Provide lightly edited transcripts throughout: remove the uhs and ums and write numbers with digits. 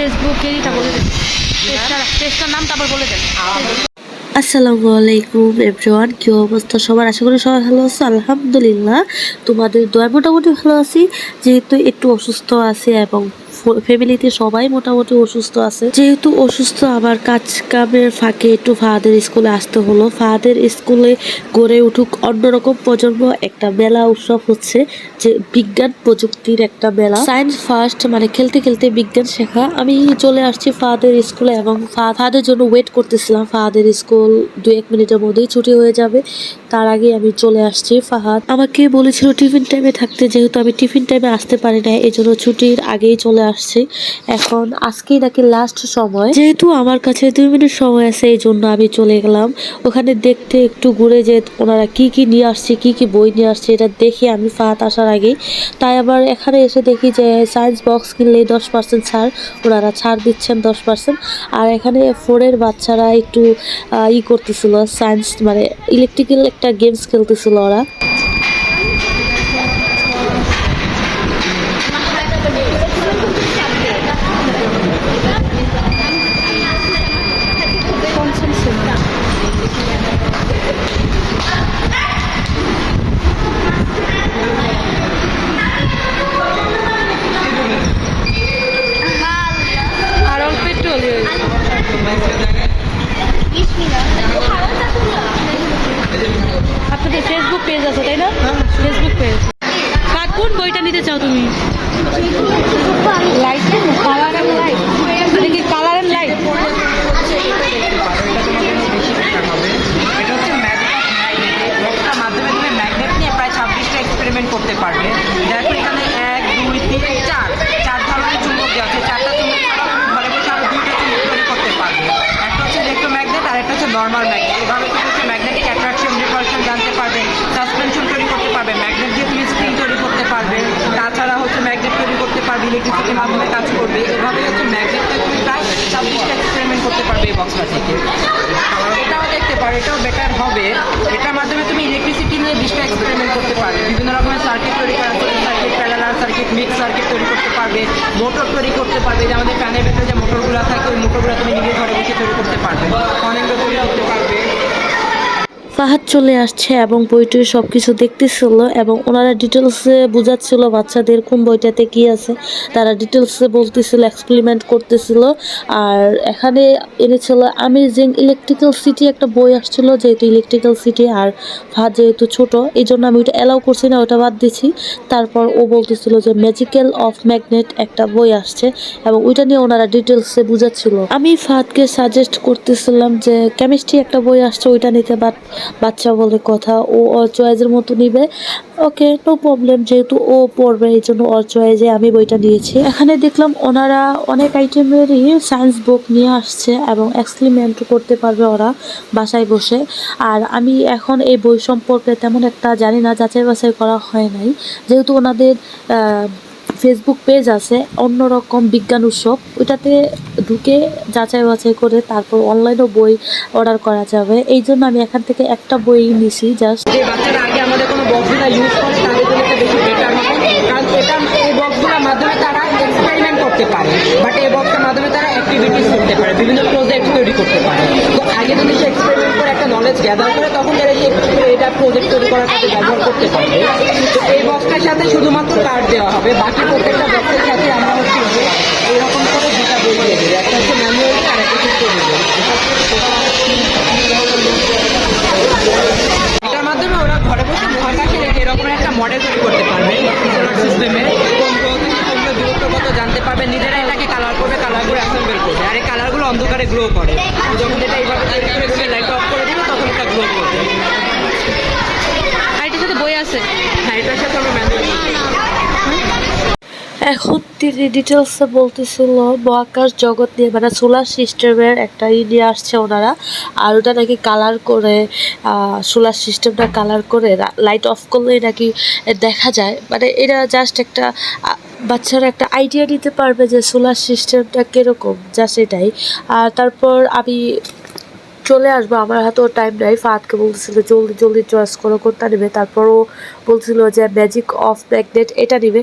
Facebook এরিটা বলে দেন, পেজটার নাম তারপর বলে দেন। আসসালামু আলাইকুম এভরিওয়ান, কি অবস্থা সবার? আশা করি সবাই ভালো আছো। আলহামদুলিল্লাহ, তোমাদের দয়া মোটামুটি ভালো আছি। যেহেতু একটু অসুস্থ আছি এবং ফ্যামিলিতে সবাই মোটামুটি অসুস্থ আছে। যেহেতু অসুস্থ, আমার কাজ কামের ফাঁকে একটু ফাহাদের স্কুলে আসতে হলো। ফাহাদের স্কুলে গড়ে উঠুক অন্যরকম প্রজন্ম, একটা মেলা উৎসব হচ্ছে, যে বিজ্ঞান প্রযুক্তির একটা মেলা। সায়েন্স ফার্স্ট, মানে খেলতে খেলতে বিজ্ঞান শেখা। আমি চলে আসছি ফাহাদের স্কুলে এবং ফাহাদের জন্য ওয়েট করতেছিলাম। ফাহাদের স্কুল 2-1 মিনিটের মধ্যেই ছুটি হয়ে যাবে, তার আগে আমি চলে আসছি। ফাহাদ আমাকে বলেছিল টিফিন টাইমে থাকতে, যেহেতু আমি টিফিন টাইমে আসতে পারি না, এই জন্য ছুটির আগেই চলে আসছি। এখন আজকেই নাকি লাস্ট সময়, যেহেতু আমার কাছে 2 মিনিট সময় আছে, এই জন্য আমি চলে গেলাম ওখানে দেখতে, একটু ঘুরে যে ওনারা কি কি নিয়ে আসছে, কি কি বই নিয়ে আসছে, এটা দেখে আমি ফাহাদ আসার আগেই। তাই আবার এখানে এসে দেখি যে সায়েন্স বক্স কিনলে 10% ছাড়, ওনারা ছাড় দিচ্ছেন 10%। আর এখানে 4-এর বাচ্চারা একটু করতেছিল, সায়েন্স মানে ইলেকট্রিক্যাল একটা গেমস খেলতেছিল ওরা। আর অল্প একটু হলে আপনাদের ফেসবুক পেজ আছে তাই না? Facebook page. কোন বইটা নিতে চাও তুমি? লাইট, কালার এন্ড লাইট, মানে কি কালার এন্ড লাইট? মাধ্যমে তুমি ম্যাগনেট নিয়ে প্রায় 26টা এক্সপেরিমেন্ট করতে পারবে। দেখো এখানে 1, 2, 3, 4 ধরনের চুম্বক দেওয়া আছে। 4টা চুম্বক ঘরে বসে আরো 2টা চুম্বক তৈরি করতে পারবে। একটা হচ্ছে ইলেকট্রোম্যাগনেট আর একটা হচ্ছে নর্মাল ম্যাগনেট। এভাবে তুমি হচ্ছে ম্যাগনেটিক অ্যাট্রাকশন, রিপালশন জানতে পারবে, সাসপেনশন তৈরি করতে পারবে, ম্যাগনেট দিয়ে তুমি স্প্রিং তৈরি করতে পারবে। তাছাড়া হচ্ছে ম্যাগনেট তৈরি করতে পারবে, ইলেকট্রিসিটির মাধ্যমে কাজ করবে। এভাবে হচ্ছে ম্যাগনেটটা তুমি প্রায় 26টা এক্সপেরিমেন্ট করতে পারবে এই বক্সটা থেকে। এটাও দেখতে পারো, এটাও বেটার হবে। এটার মাধ্যমে তুমি ইলেকট্রিসিটি নিয়ে 20টা এক্সপেরিমেন্ট করতে পারবে। বিভিন্ন রকমের সার্কিট তৈরি করা, circuit, parallel circuit, mix circuit তৈরি করতে পারবে, মোটর তৈরি করতে পারবে। যে আমাদের ফ্যানের ভেতরে যে মোটরগুলো থাকে, ওই মোটরগুলো তুমি নিজে ঘরে বসে তৈরি করতে পারবে, অনেকগুলো তৈরি করতে পারবে। ফাহাদ চলে আসছে এবং বইটির সব কিছু দেখতেছিল এবং ওনারা ডিটেলসে বোঝাচ্ছিল বাচ্চাদের কোন বইটাতে কি আছে। তারা ডিটেলসে বলতেছিল, এক্সপেরিমেন্ট করতেছিল। আর এখানে এনেছিল আমেজিং ইলেকট্রিক্যাল সিটি একটা বই আসছিল, যেহেতু ইলেকট্রিক্যাল সিটি আর ফাহাদ যেহেতু ছোট, এই জন্য আমি ওইটা অ্যালাউ করছি না, ওটা বাদ দিছি। তারপর ও বলতেছিল যে ম্যাজিক্যাল অফ ম্যাগনেট একটা বই আসছে এবং ওইটা নিয়ে ওনারা ডিটেলসে বুঝাচ্ছিল। আমি ফাহাদকে সাজেস্ট করতেছিলাম যে কেমিস্ট্রি একটা বই আসছে, ওইটা নিতে, বাট বাচ্চা বলে কথা, ও ওর চয়েসের মতো নিবে। ওকে, নো প্রবলেম, যেহেতু ও পড়বে এই জন্য ওর চয়েসে আমি বইটা নিয়েছি। এখানে দেখলাম ওনারা অনেক আইটেমেরই সায়েন্স বুক নিয়ে আসছে এবং এক্সপেরিমেন্ট করতে পারবে ওরা বাসায় বসে। আর আমি এখন এই বই সম্পর্কে তেমন একটা জানি না, যাচাই বাছাই করা হয় নাই। যেহেতু ওনাদের ফেসবুক পেজ আছে অন্যরকম বিজ্ঞান উৎসব, ওইটাতে ঢুকে যাচাই বাছাই করে তারপর অনলাইনেও বই অর্ডার করা যাবে। এই জন্য আমি এখান থেকে একটা বই নিছি জাস্ট। যে বাচ্চারা আগে আমাদের কোনো বক্সগুলো ইউজ করে তাদের জন্য একটা বেশি বেটার হবে, কারণ এই বক্সগুলোর মাধ্যমে তারা এক্সপেরিমেন্ট করতে পারে, বাট এই বক্সের মাধ্যমে তারা অ্যাক্টিভিটিস করতে পারে, বিভিন্ন প্রজেক্ট তৈরি করতে পারে। তো আগে যদি সে এক্সপেরিমেন্ট করে একটা নলেজ গ্যাদার করে, তখন তারা এটা প্রজেক্ট তৈরি করার কাজে ব্যবহার করতে পারবে। তো এই বক্সটার সাথে শুধুমাত্র কার্ড দেওয়া হবে, বাকি প্রত্যেকটা বক্সের সাথে আমরা হচ্ছে এইরকম করে 2টা বই দিয়ে দেবে, একটা হচ্ছে ম্যানুয়াল আর একটা হচ্ছে এটার মাধ্যমে ওরা ঘরে বসে মহাকাশের এরকম একটা মডেল তৈরি করতে পারবে সোলার সিস্টেমে। কোন গ্রহ থেকে কোন গ্রহ দূরত্ব কত জানতে পারবে, নিজেরা এটাকে কালার করবে, কালার করে অ্যাসেম্বল করবে। আর এই কালারগুলো অন্ধকারে গ্লো করে, যখন এটা এইভাবে তৈরি করে তুমি লাইট অফ করে দিবে তখন এটা গ্লো করবে। আর এটার সাথে বই আছে? হ্যাঁ, এটার সাথে আমরা ম্যানুয়াল। এখন তিনি ডিটেলসে বলতেছিল মহাকাশ জগৎ নিয়ে, মানে সোলার সিস্টেমের একটা নিয়ে আসছে ওনারা। আর ওটা নাকি কালার করে, সোলার সিস্টেমটা কালার করে লাইট অফ করলেই নাকি দেখা যায়। মানে এটা জাস্ট একটা বাচ্চারা একটা আইডিয়া নিতে পারবে যে সোলার সিস্টেমটা কীরকম, জাস্ট এটাই। আর তারপর আমি চলে আসবো, আমার হাতেও টাইম নাই। ফাহাদকে বলছিল জলদি জলদি চয়েস করো কোনটা নেবে, তারপরও বলছিল যে ম্যাজিক অফ ম্যাগনেট এটা নেবে।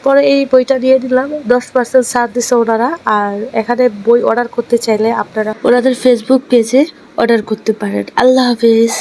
পরে এই বইটা নিয়ে নিলাম, 10% ছাড় দিচ্ছে ওনারা। আর এখানে বই অর্ডার করতে চাইলে আপনারা ওনাদের ফেসবুক পেজে অর্ডার করতে পারেন। আল্লাহ হাফেজ।